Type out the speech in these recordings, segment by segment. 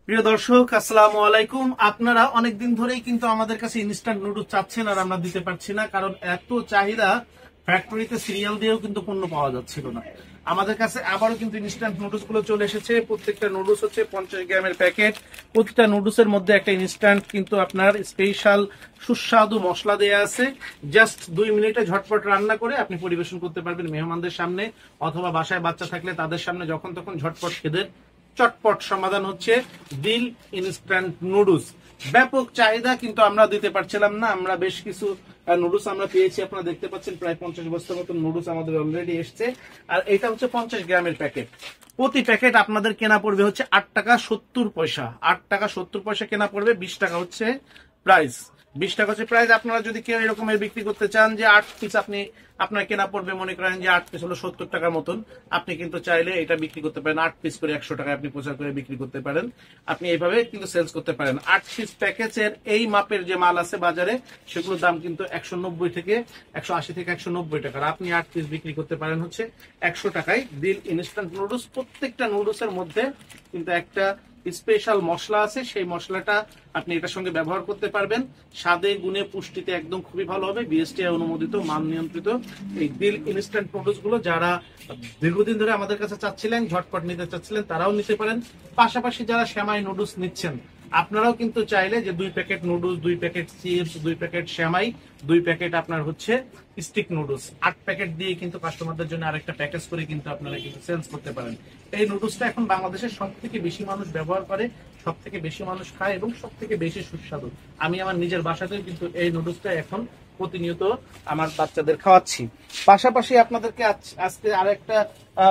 প্রিয় দর্শক, আসসালামু আলাইকুম। আপনারা অনেকদিন ধরেই কিন্তু আমাদের কাছে ইনস্ট্যান্ট নুডলস চাচ্ছেন, আর আমরা দিতে পারছি না, কারণ এত চাহিদা। ফ্যাক্টরিতে সিরিয়াল দিয়েও কিন্তু পণ্য পাওয়া যাচ্ছিল না। আমাদের কাছে আবারও কিন্তু ইনস্ট্যান্ট নুডলস গুলো চলে এসেছে। প্রত্যেকটা নুডলস হচ্ছে 50 গ্রামের প্যাকেট। প্রতিটা নুডলসের মধ্যে একটা ইনস্ট্যান্ট কিন্তু আপনার স্পেশাল সুস্বাদু মশলা দেয়া আছে। জাস্ট 2 মিনিটে ঝটপট রান্না করে আপনি পরিবেশন করতে পারবেন মেহমানদের সামনে, অথবা বাসায় বাচ্চা থাকলে তাদের সামনে যখন তখন ঝটপট খেতে চটপট সমাধান হচ্ছে দিল ইনস্ট্যান্ট নুডলস। ব্যাপক চাহিদা, কিন্তু আমরা দিতে পারছিলাম না। আমরা বেশ কিছু নুডলস আমরা পেয়েছি, আপনারা দেখতে পাচ্ছেন প্রায় 50 বস্তার মতো নুডলস আমাদের অলরেডি এসছে। আর এটা হচ্ছে 50 গ্রামের প্যাকেট। প্রতি প্যাকেট আপনাদের কেনা পড়বে হচ্ছে 8 টাকা 70 পয়সা। 8 টাকা 70 পয়সা কেনা পড়বে, 20 টাকা হচ্ছে প্রাইস। 20 টাকা হচ্ছে প্রাইস। আপনারা যদি কেউ এরকমের বিক্রি করতে চান যে 8 পিস আপনার কেনা পড়বে, মনে করেন যে 8 পিস হলো 70 টাকার মতন, আপনি কিন্তু চাইলে এটা বিক্রি করতে পারেন 8 পিস করে 100 টাকায় আপনি প্রচার করে বিক্রি করতে পারেন। আপনি এইভাবে কিন্তু সেলস করতে পারেন। 8 পিস প্যাকেজের এই মাপের যে মাল আছে বাজারে, সেগুলোর দাম কিন্তু 190 থেকে 180 থেকে 190 টাকার। আপনি 8 পিস বিক্রি করতে পারেন হচ্ছে 100 টাকায়। দিল ইনস্ট্যান্ট নুডলস। প্রত্যেকটা নুডলসের মধ্যে কিন্তু একটা স্পেশাল মশলা আছে, সেই মশলাটা আপনি এটার সঙ্গে ব্যবহার করতে পারবেন। স্বাদে গুণে পুষ্টিতে একদম খুবই ভালো হবে। বিএসটিআই অনুমোদিত, মান নিয়ন্ত্রিত এই দিল ইনস্ট্যান্ট নুডলস গুলো যারা দীর্ঘদিন ধরে আমাদের কাছে চাচ্ছিলেন, ঝটপট নিতে চাচ্ছিলেন, তারাও নিতে পারেন। পাশাপাশি যারা সেমাই নুডলস নিচ্ছেন, আপনারাও কিন্তু চাইলে যে 2 packet noodles, 2 packet chips, 2 packet সেমাই, 2 প্যাকেট আপনার হচ্ছে স্টিক নুডলস, 8 প্যাকেট দিয়ে কিন্তু কাস্টমারদের জন্য আরেকটা প্যাকেজ করে কিন্তু আপনারা কিন্তু সেলস করতে পারেন। এই নুডলসটা এখন বাংলাদেশের সব থেকে বেশি মানুষ ব্যবহার করে, সব থেকে বেশি মানুষ খায় এবং সব থেকে বেশি সুস্বাদু। আমি আমার নিজের বাসাতেও কিন্তু এই নুডলসটা এখন প্রতিনিয়ত আমার বাচ্চাদের খাওয়াচ্ছি। পাশাপাশি আপনাদেরকে আজকে আরেকটা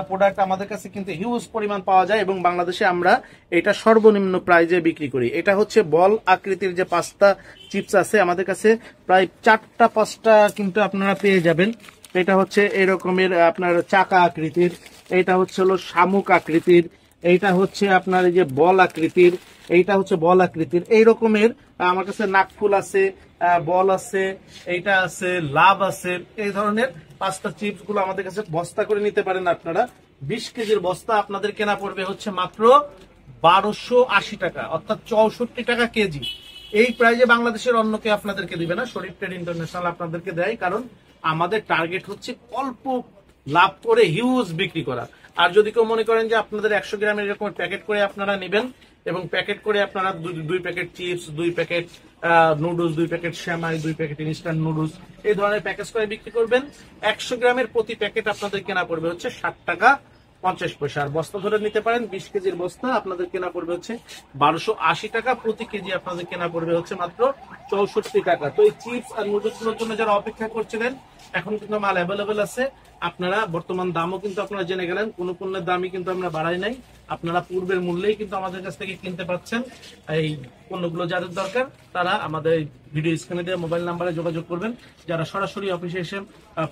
প্রোডাক্ট আমাদের কাছে কিন্তু হিউজ পরিমাণ পাওয়া যায় এবং বাংলাদেশে আমরা এটা সর্বনিম্ন প্রাইজে বিক্রি করি। এটা হচ্ছে বল আকৃতির যে পাস্তা চিপস আছে, আমাদের কাছে প্রায় 4টা-5টা কিন্তু আপনারা পেয়ে যাবেন। এটা হচ্ছে এরকমের আপনার চাকা আকৃতির, এটা হচ্ছে হলো শামুক আকৃতির, এইটা হচ্ছে আপনার এই যে বল আকৃতির, এইটা হচ্ছে বল আকৃতির। এই রকমের আমার কাছে নাকফুল আছে, বল আছে, এইটা আছে, লাভ আছে। এই ধরনের পাস্তা চিপস গুলো আমাদের কাছে বস্তা করে নিতে পারেন আপনারা। 20 কেজির বস্তা আপনাদের কেনা পড়বে হচ্ছে মাত্র 1280 টাকা, অর্থাৎ 64 টাকা কেজি। এই প্রাইজে বাংলাদেশের অন্য কেউ আপনাদেরকে দিবে না, শরীফ ট্রেড ইন্টারন্যাশনাল আপনাদেরকে দেয়। কারণ আমাদের টার্গেট হচ্ছে অল্প লাভ করে হিউজ বিক্রি করা। আর যদি কেউ মনে করেন যে আপনাদের 100 গ্রামের এরকম প্যাকেট করে আপনারা নেবেন এবং প্যাকেট করে আপনারা 2 packet chips, 2 packet noodles, 2 packet সেমাই, 2 প্যাকেট ইনস্ট্যান্ট নুডলস, এই ধরনের প্যাকেজ করে বিক্রি করবেন, 100 গ্রামের প্রতি প্যাকেট আপনাদের কেনা পড়বে হচ্ছে 60 টাকা 50 পয়সা। আর বস্তা ধরে নিতে পারেন, 20 কেজির বস্তা আপনাদের কেনা পড়বে হচ্ছে 1280 টাকা। প্রতি কেজি আপনাদের কেনা পড়বে হচ্ছে মাত্র 64 টাকা। তো এই চিপস আর নুডলস গুলোর জন্য যারা অপেক্ষা করছিলেন, এখন কিন্তু মাল অ্যাভেলেবেল আছে। আপনারা বর্তমান দামও কিন্তু আপনারা জেনে গেলেন, কোন পণ্যের দামই কিন্তু আমরা বাড়াই নাই। আপনারা পূর্বের মূল্যেই কিন্তু আমাদের কাছ থেকে কিনতে পাচ্ছেন। এই পণ্যগুলো যাদের দরকার তারা আমাদের ভিডিও স্ক্রিনে দেওয়া মোবাইল নাম্বারে যোগাযোগ করবেন। যারা সরাসরি অফিসে এসে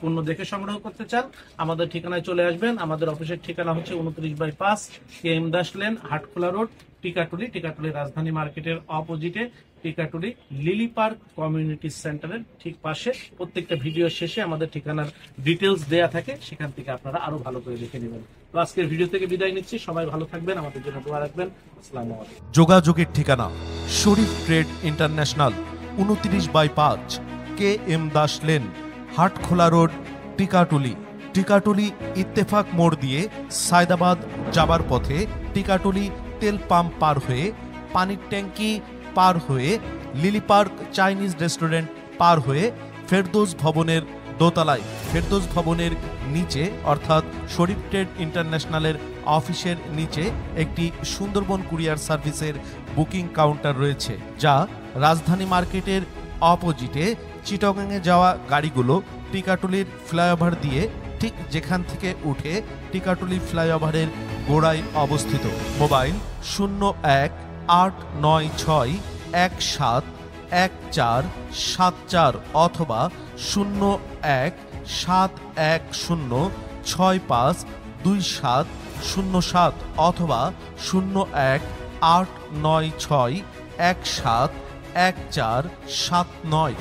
পণ্য দেখে সংগ্রহ করতে চান, আমাদের ঠিকানায় চলে আসবেন। আমাদের অফিসের ঠিকানা হচ্ছে 29/5 KM Das lane, Hatkhola road, Tikatuli. Tikatuli রাজধানী মার্কেটের অপোজিটে, টিকাটুলি লিলি পার্ক কমিউনিটি সেন্টারের ঠিক পাশে। প্রত্যেকটা ভিডিও শেষে আমাদের ঠিকানার ডিটেলস দেয়া থাকে, সেখান থেকে আপনারা আরো ভালো করে দেখে নেবেন। তো আজকের ভিডিও থেকে বিদায় নিচ্ছি। সবাই ভালো থাকবেন, আমাদের জন্য দোয়া রাখবেন। আসসালামু আলাইকুম। যোগাযোগের ঠিকানা Sharif trade international, 29/5 KM Das lane, Hatkhola road, Tikatuli. Tikatuli Ittefaq মোড় দিয়ে সায়দাবাদ যাবার পথে, টিকাটুলি তেল পাম্প পার হয়ে, পানির ট্যাঙ্কি পার হয়ে, লিলি পার্ক চাইনিজ রেস্টুরেন্ট পার হয়ে ফেরদৌস ভবনের দোতলায়, ফেরদৌস ভবনের নিচে অর্থাৎ শরীফ ট্রেড ইন্টারন্যাশনালের অফিসের নিচে একটি সুন্দরবন কুরিয়ার সার্ভিসের বুকিং কাউন্টার রয়েছে, যা রাজধানী মার্কেটের অপোজিটে। চিটাগাংয়ে যাওয়া গাড়িগুলো টিকাটুলির ফ্লাইওভার দিয়ে ঠিক যেখান থেকে উঠে টিকাটুলি ফ্লাইওভারের গোড়ায় অবস্থিত। মোবাইল 0189171474 অথবা 017110652707 অথবা 018961711479।